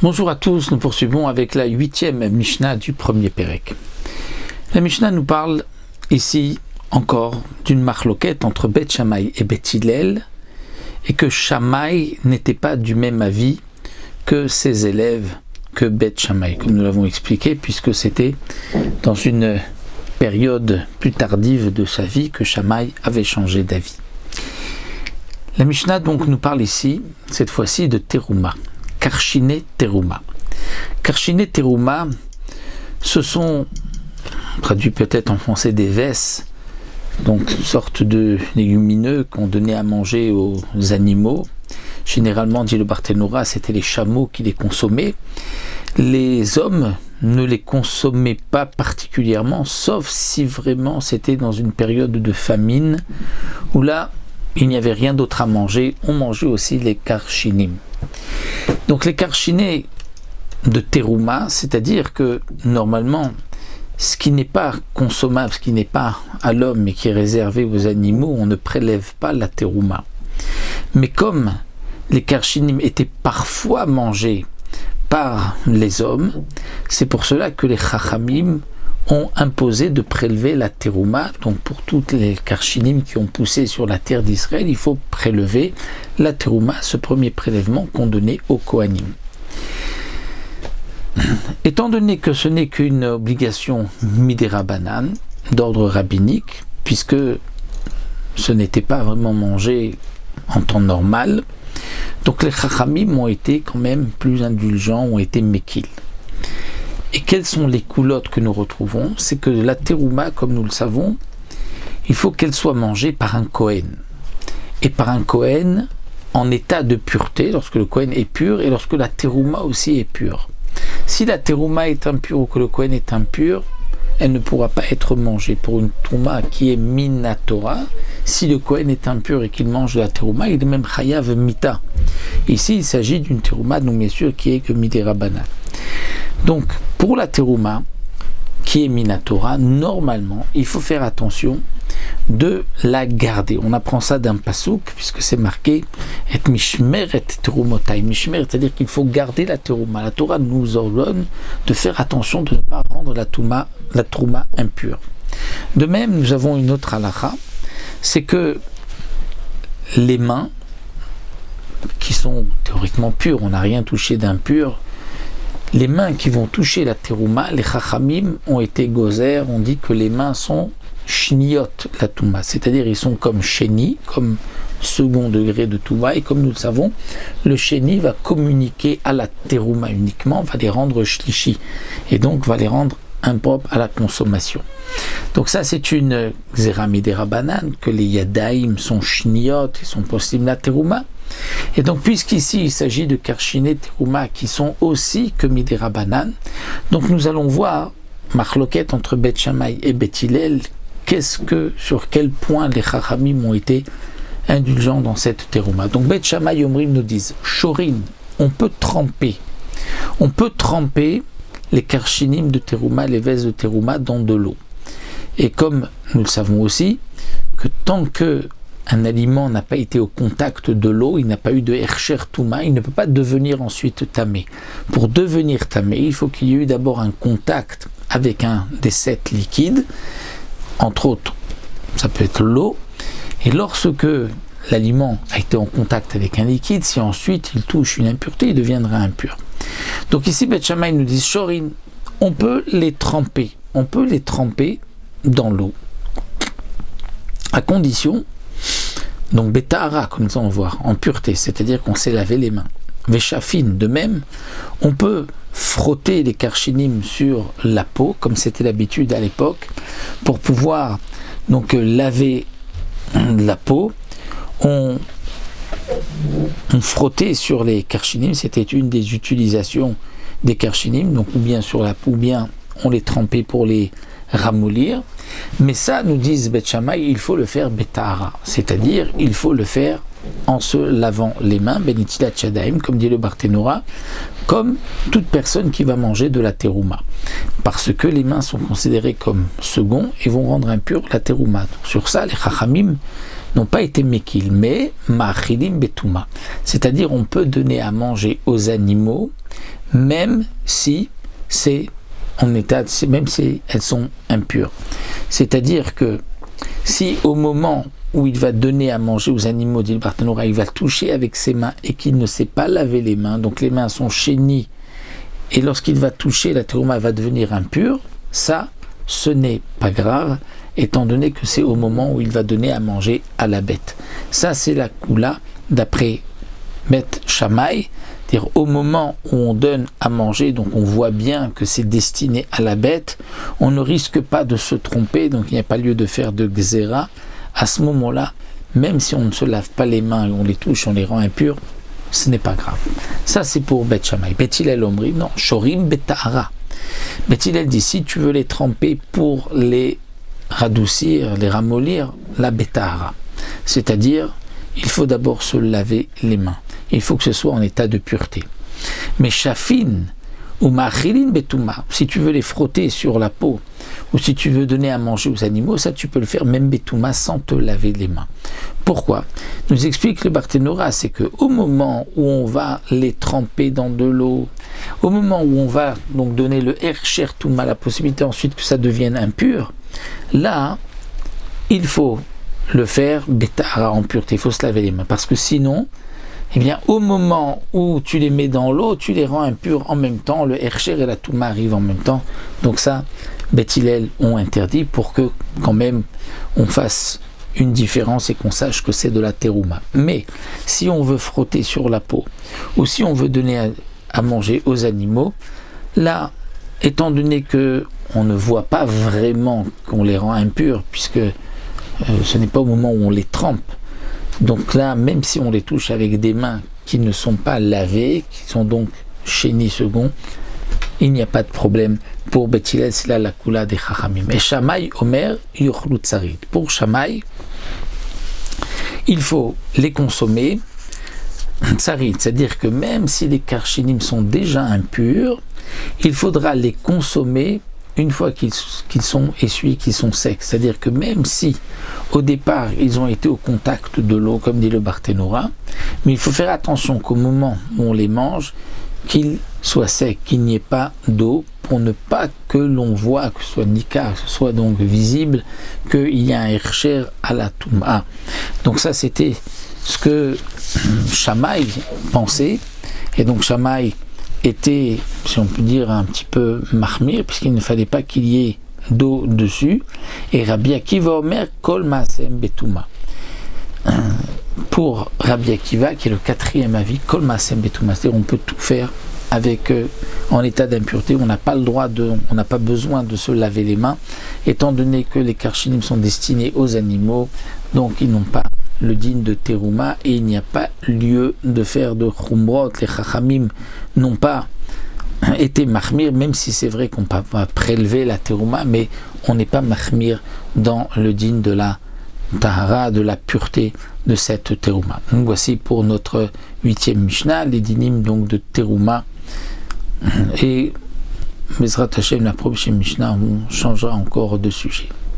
Bonjour à tous, nous poursuivons avec la 8e Mishnah du premier Pérec. La Mishnah nous parle ici encore d'une marloquette entre Beth Shammai et Beth Hillel, et que Shammai n'était pas du même avis que ses élèves que Beth Shammai, comme nous l'avons expliqué, puisque c'était dans une période plus tardive de sa vie que Shammai avait changé d'avis. La Mishnah donc nous parle ici, cette fois-ci, de Teruma. Karchiné Teruma. Karchiné Teruma, ce sont, traduit peut-être en français, des vesses, donc une sorte de légumineux qu'on donnait à manger aux animaux. Généralement, dit le Barthénora, c'était les chameaux qui les consommaient. Les hommes ne les consommaient pas particulièrement, sauf si vraiment c'était dans une période de famine, où là, il n'y avait rien d'autre à manger. On mangeait aussi les karchinim. Donc les karchinés de Teruma, c'est-à-dire que normalement, ce qui n'est pas consommable, ce qui n'est pas à l'homme, mais qui est réservé aux animaux, on ne prélève pas la Teruma. Mais comme les karchinim étaient parfois mangés par les hommes, c'est pour cela que les chachamim ont imposé de prélever la Teruma. Donc pour toutes les karchinim qui ont poussé sur la terre d'Israël, il faut prélever la Teruma, ce premier prélèvement qu'on donnait aux Kohanim. Étant donné que ce n'est qu'une obligation midérabanan, d'ordre rabbinique, puisque ce n'était pas vraiment mangé en temps normal, donc les chachamim ont été quand même plus indulgents, ont été mekil. Et quelles sont les coulottes que nous retrouvons? C'est que la Teruma, comme nous le savons, il faut qu'elle soit mangée par un Kohen. Et par un Kohen en état de pureté, lorsque le Kohen est pur, et lorsque la Teruma aussi est pure. Si la Teruma est impure ou que le Kohen est impur, elle ne pourra pas être mangée. Pour une Teruma qui est minatora, si le Kohen est impur et qu'il mange de la Teruma, il est même chayav mita. Ici, il s'agit d'une Teruma, donc bien sûr, qui est que midérabanan. Donc, pour la Teruma, qui est minatora, normalement, il faut faire attention de la garder. On apprend ça d'un pasouk, puisque c'est marqué « et mishmer et terumotai ». Mishmer, c'est-à-dire qu'il faut garder la Teruma. La Torah nous ordonne de faire attention de ne pas rendre la Teruma impure. De même, nous avons une autre halakha, c'est que les mains, qui sont théoriquement pures, on n'a rien touché d'impur, les mains qui vont toucher la Teruma, les chachamim ont été gozer, on dit que les mains sont shniot la Touma, c'est-à-dire ils sont comme sheni, comme second degré de Touma, et comme nous le savons, le sheni va communiquer à la Teruma uniquement, va les rendre shlishi, et donc va les rendre impropres à la consommation. Donc ça c'est une xéra midérabanan, que les yadaïm sont shniot et sont possibles la Teruma. Et donc, puisqu'ici il s'agit de Karchiné Teruma qui sont aussi que midérabanan, donc nous allons voir marloquette entre Beth Shammai et Beth Hillel, sur quel point les chachamim ont été indulgents dans cette Teruma. Donc Beth Shammai et Omrim nous disent Shorin, on peut tremper les Karchinim de Teruma, les vesses de Teruma dans de l'eau. Et comme nous le savons aussi, que tant que un aliment n'a pas été au contact de l'eau, il n'a pas eu de Hersher Touma, il ne peut pas devenir ensuite tamé. Pour devenir tamé, il faut qu'il y ait eu d'abord un contact avec un des 7 liquides, entre autres, ça peut être l'eau, et lorsque l'aliment a été en contact avec un liquide, si ensuite il touche une impureté, il deviendra impur. Donc ici, Beth Shammai nous dit, Shorin, on peut les tremper dans l'eau, à condition, donc Betahara, comme nous allons voir, en pureté, c'est-à-dire qu'on s'est lavé les mains. Veshafin, de même, on peut frotter les karchinim sur la peau, comme c'était l'habitude à l'époque, pour pouvoir donc laver la peau. On frottait sur les karchinim, c'était une des utilisations des karchinim, donc ou bien sur la peau, ou bien on les trempait pour les ramollir. Mais ça, nous disent Beth Shammai, il faut le faire Betahara, c'est-à-dire il faut le faire en se lavant les mains, benitilat shadaim, comme dit le Barthénora, comme toute personne qui va manger de la terouma. Parce que les mains sont considérées comme second et vont rendre impure la terouma. Donc, sur ça, les chachamim n'ont pas été mekil, mais ma'achilim betouma. C'est-à-dire, on peut donner à manger aux animaux, même si c'est en état, même si elles sont impures. C'est-à-dire que si au moment où il va donner à manger aux animaux, dit le Barthénora, il va toucher avec ses mains et qu'il ne sait pas laver les mains, donc les mains sont chénies, et lorsqu'il va toucher, la terouma va devenir impure, ça, ce n'est pas grave, étant donné que c'est au moment où il va donner à manger à la bête. Ça, c'est la koula d'après Bet Shammai, c'est-à-dire au moment où on donne à manger, donc on voit bien que c'est destiné à la bête, on ne risque pas de se tromper, donc il n'y a pas lieu de faire de xéra. À ce moment-là, même si on ne se lave pas les mains et on les touche, on les rend impurs, ce n'est pas grave. Ça, c'est pour Bet Shammai. Bet Hillel Omri, non, Shorim Betahara. Bet Hillel dit, si tu veux les tremper pour les radoucir, les ramollir, la Betahara. C'est-à-dire, il faut d'abord se laver les mains. Il faut que ce soit en état de pureté. Mais Shafin ou Ma'achilin Betouma, si tu veux les frotter sur la peau, ou si tu veux donner à manger aux animaux, ça tu peux le faire même Betouma sans te laver les mains. Pourquoi? Nous explique le Barthénora, c'est qu'au moment où on va les tremper dans de l'eau, au moment où on va donc donner le Hersher Touma, la possibilité ensuite que ça devienne impur, là, il faut le faire Betahara en pureté, il faut se laver les mains, parce que sinon, eh bien, au moment où tu les mets dans l'eau, tu les rends impurs en même temps, le Hersher et la Touma arrivent en même temps, donc ça, Bet Hillel ont interdit pour que quand même on fasse une différence et qu'on sache que c'est de la terouma. Mais si on veut frotter sur la peau ou si on veut donner à manger aux animaux, là, étant donné que on ne voit pas vraiment qu'on les rend impurs, puisque ce n'est pas au moment où on les trempe, donc là, même si on les touche avec des mains qui ne sont pas lavées, qui sont donc chénies second, il n'y a pas de problème. Pour Bet Hillel, c'est là la koula des chachamim. Et Shammai Omer yochlu tsarit. Pour Shammai, il faut les consommer tsarit, c'est-à-dire que même si les karchinim sont déjà impurs, il faudra les consommer une fois qu'ils sont essuyés, qu'ils sont secs. C'est-à-dire que même si au départ ils ont été au contact de l'eau, comme dit le Barthénora, mais il faut faire attention qu'au moment où on les mange, qu'ils soient secs, qu'il n'y ait pas d'eau, pour ne pas que l'on voit, que ce soit nika, que ce soit donc visible, qu'il y a un Hersher à la Touma. Donc ça, c'était ce que Shammai pensait, et donc Shammai était, si on peut dire, un petit peu mahmir, puisqu'il ne fallait pas qu'il y ait d'eau dessus, et Rabbi Akiva Omer Kol Maasem Betouma. Pour Rabbi Akiva, qui est le quatrième avis, Kol Maasem Betouma, c'est-à-dire on peut tout faire avec en état d'impureté, on n'a pas le droit on n'a pas besoin de se laver les mains, étant donné que les karchinim sont destinés aux animaux, donc ils n'ont pas le digne de terouma et il n'y a pas lieu de faire de chumrot. Les chachamim n'ont pas été mahmir, même si c'est vrai qu'on peut prélever la terouma, mais on n'est pas mahmir dans le digne de la tahara, de la pureté de cette terouma. Donc voici pour notre 8e Mishnah, les dinim donc de terouma. Et Bezrat Hashem, la prochaine Mishnah, on changera encore de sujet.